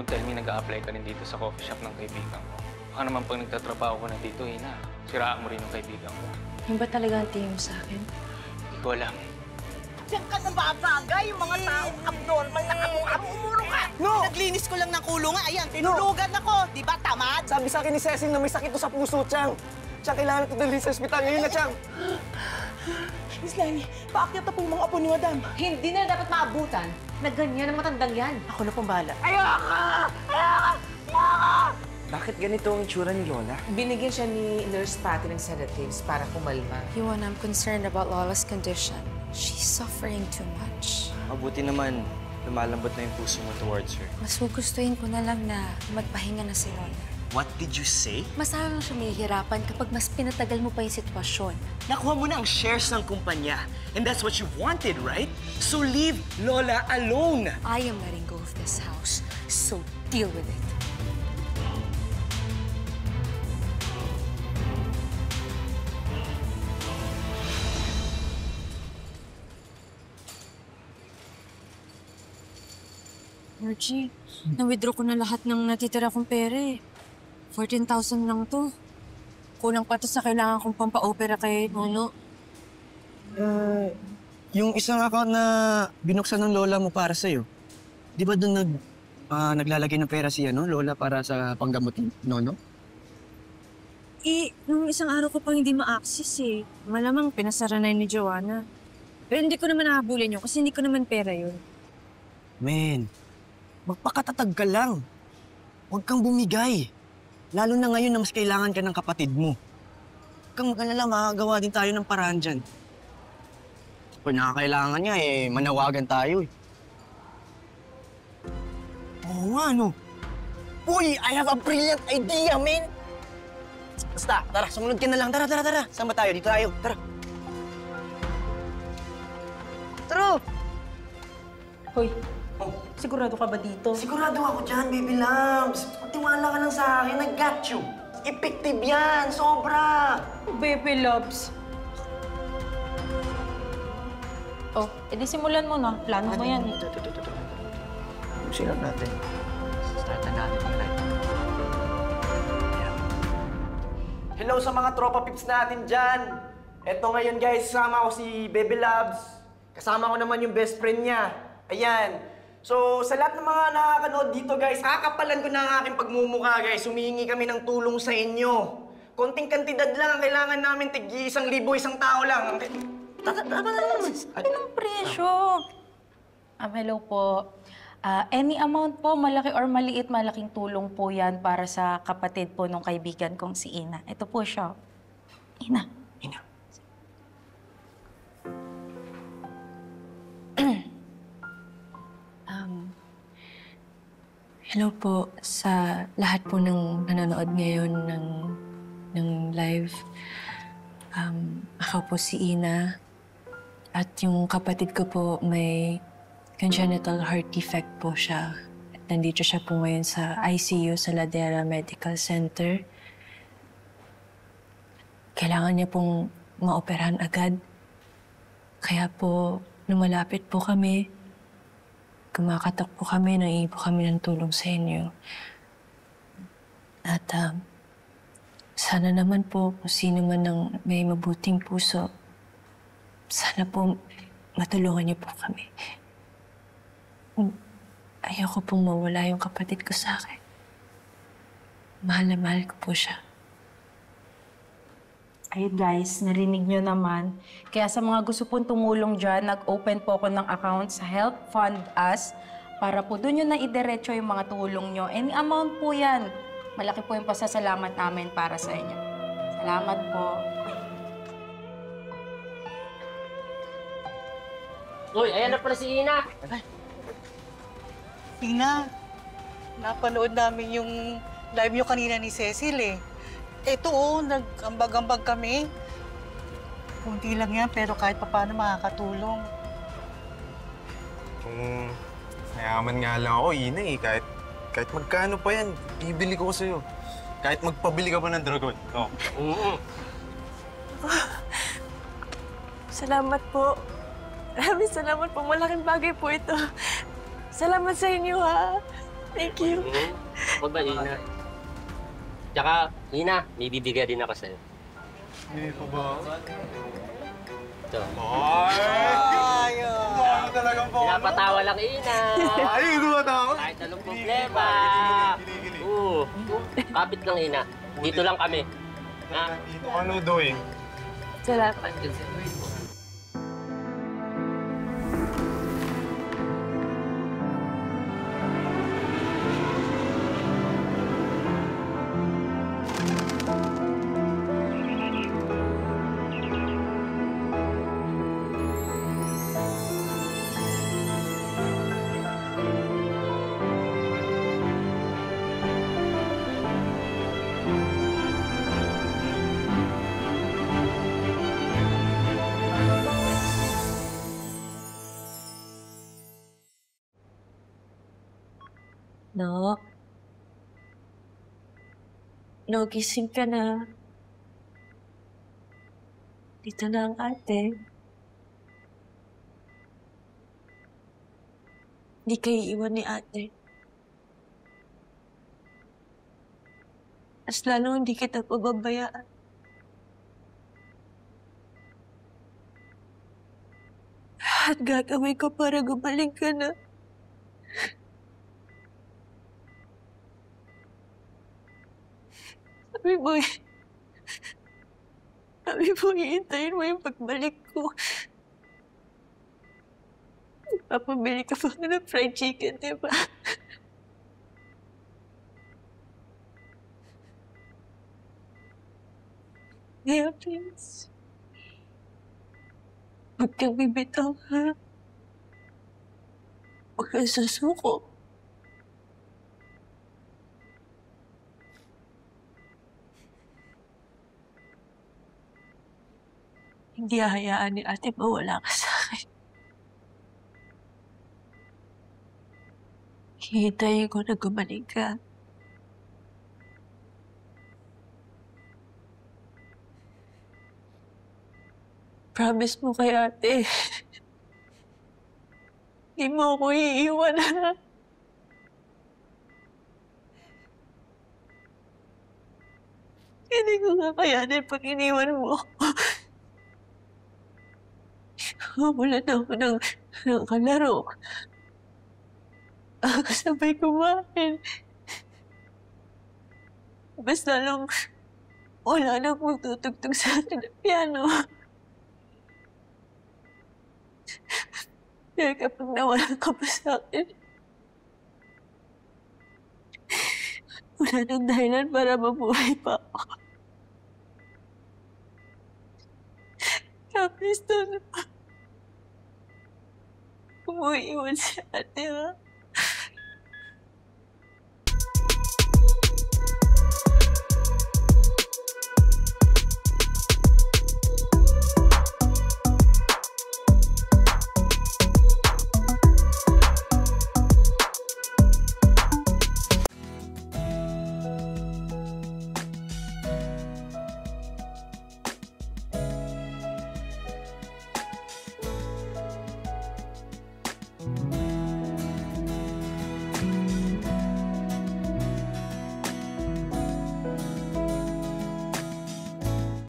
tell me nag-a-apply ka rin dito sa coffee shop ng kaibigan ko. Baka naman pag nagtatrabaho ko na dito, Ina, siraan mo rin ang kaibigan ko. Yung ba talaga ang tingin mo sa akin? Hindi ko alam. Diyan ka nababagay, yung mga taong abnormal na kamukha mo, umuro ka! No! Naglinis ko lang ng kulungan, ayan, tinulugan ako, di ba tamad? Sabi sa akin ni Cecil na may sakit to sa puso, Chang. Chang, kailangan ito dalhin sa ospital. Ngayon na, Chang. Miss Lani, paakyat na po yung mga apo ni Madam. Hindi na dapat maabutan na ganyan ang matandang yan. Ako na pong bahala. Bakit ganito ang itsura ni Lola? Binigyan siya ni Nurse Patty ng sedatives para kumalma. Yuan, I'm concerned about Lola's condition. She's suffering too much. Mabuti naman, lumalambot na yung puso mo towards her. Mas gugustuhin ko na lang na magpahinga na si Lola. What did you say? Mas lalo siya mahihirapan kapag mas pinatagal mo pa yung sitwasyon. Nakuha mo na ang shares ng kumpanya. And that's what you wanted, right? So leave Lola alone. I am letting go of this house, so deal with it. Archie, na-withdraw ko na lahat ng natitira kong pera eh. 14,000 lang to. Kulang pa to sa kailangan kong pampa-opera kay Nono. Yung isang account na binuksan ng Lola mo para sa'yo, di ba doon naglalagay ng pera siya, no? Lola para sa panggamot ni Nono? Eh, nung isang araw ko pang hindi ma-access eh. Malamang pinasara na yun ni Joanna. Pero hindi ko naman nahabulin yun kasi hindi ko naman pera yun. Men, magpakatatag ka lang. Huwag kang bumigay. Lalo na ngayon na mas kailangan ka ng kapatid mo. Huwag kang mag-alala, makakagawa din tayo ng paraan dyan. Kung nakakailangan niya, manawagan tayo eh. Oo nga, no? Uy, I have a brilliant idea, man! Basta, tara, sumunod ka na lang. Tara. Saan ba tayo? Dito tayo. Tara. Tara! Hoy, sigurado ka ba dito? Sigurado ako dyan, baby loves. Tiwala ka lang sa akin, I got you. Effective yan, sobra. Baby loves. Oh, edi simulan mo na. Plano mo yan. Ito. Silang natin. Startan natin ang live. Hello sa mga tropa pips natin dyan. Eto ngayon guys, kasama ko si Baby Loves. Kasama ko naman yung best friend niya. Ayan. So, sa lahat ng mga nakakanood dito guys, kakapalan ko na ang aking pagmumukha guys. Humihingi kami ng tulong sa inyo. Konting kantidad lang ang kailangan namin, tig-1,000, isang tao lang. Anong presyo? Hello po. Any amount po, malaki or maliit, malaking tulong po yan para sa kapatid po nung kaibigan kong si Ina. Ito po siya. Ina. Hello po sa lahat po ng nanonood ngayon ng live. Ako po si Ina. At yung kapatid ko po may congenital heart defect po siya. At nandito siya po ngayon sa ICU sa Ladera Medical Center. Kailangan niya pong maoperahan agad. Kaya po, lumalapit po kami. Kumakatak po kami, nangingi po kami ng tulong sa inyo. At sana naman po kung sino man ang may mabuting puso, sana po matulungan niyo po kami. Ayoko pong mawala yung kapatid ko sa akin. Mahal na mahal ko po siya. Ayun guys, narinig nyo naman. Kaya sa mga gusto pong tumulong dyan, nag-open po ako ng account sa Help Fund Us para po doon nyo na idiretso yung mga tulong nyo. Any amount po yan. Malaki po yung pasasalamat namin para sa inyo. Salamat po. Uy, ayan na pala si Ina. Ina, napanood namin yung live nyo kanina ni Cecil eh. Ito nag-ambag-ambag kami. Kunti lang yan, pero kahit paano makakatulong. Kung mayaman nga lang ako, Ina eh. Kahit magkano pa yan, bibili ko sa'yo. Kahit magpabili ka pa ng dragon. Oh. Salamat po. Maraming salamat po. Malaking bagay po ito. Salamat sa inyo, ha? Thank you. Huwag ba, Ina? Tsaka, Ina, may bibigay din ako sa'yo. Hindi pa ba? Ito. Ano talagang po? Pinapatawa lang, Ina. Ay, gumatawa. Kahit anong problema. Oo. Kapit lang, Ina. Dito lang kami. Ha? Dito ka doing? Salamat. No? No, gising ka na. Dito na ang ate. Hindi kayo iwan ni ate. Mas lalong hindi kita pababayaan. At gagawin ko para gumaling ka na. Sabi mo, hihintayin mo yung pagbalik ko. Papabili ka pa ng fried chicken, di ba? Kaya please, huwag kang bibitaw, ha? Huwag kang susuko. Hindi hahayaan ni ate mawala ka sa akin. Hihintayin ko na gumaling ka. Promise mo kay ate. Hindi mo ako iiwan, ha? Hindi ko nga kayanin pag iniwan mo ako. Wala na ako ng kalaro. Kasabay kumain. Basta lang wala nang magtutugtog sa atin ng piano. Kaya kapag nawala ka pa sa akin, wala nang dahilan para mabuhay pa ako. Kaya please don't umuiwan si ate, ha?